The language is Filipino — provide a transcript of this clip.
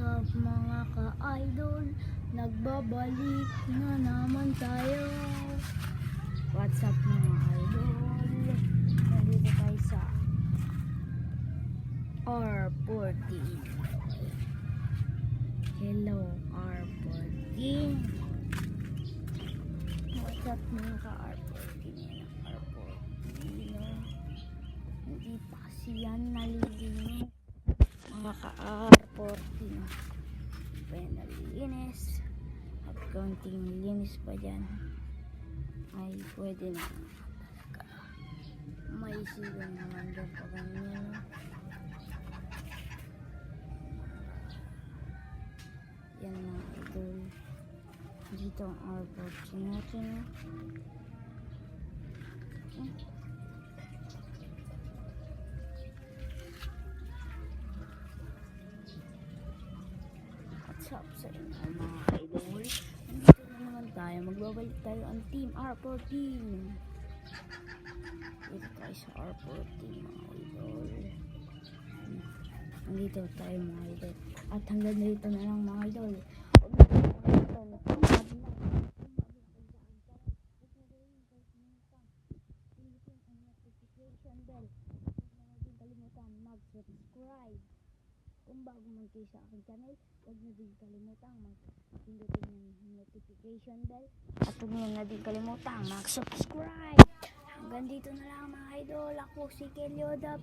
up mga ka-idol? Nagbabalik na naman tayo. What's up mga idol? Nandito tayo sa R14. Hello R14. What's up mga ka-R14? Yan ang R14. Hindi pa kasi yan nalilinis. Mga ka-R14 pa yan nalilinis at kaunting linis pa dyan ay pwede na talaga. May silang naman dyan pa ganyan, no? Yan mga idol, dito ang R14 natin, no? What's up sa inyo mga idol? Nandito na naman tayo. Magbabalik tayo ang Team R14. Dito tayo sa R14 mga idol. Nandito tayo mga idol. At hanggang dito na lang mga idol. Huwag na tayo mga idol. Pindutin ang notification bell. Huwag na din kalimutan mag-subscribe. Kung bago man kayo sa aking channel, huwag na din kalimutang mag-pindutin ng notification bell. At huwag na din kalimutang mag-subscribe. Hanggang dito na lang mga idol. Ako si Kelly Oda.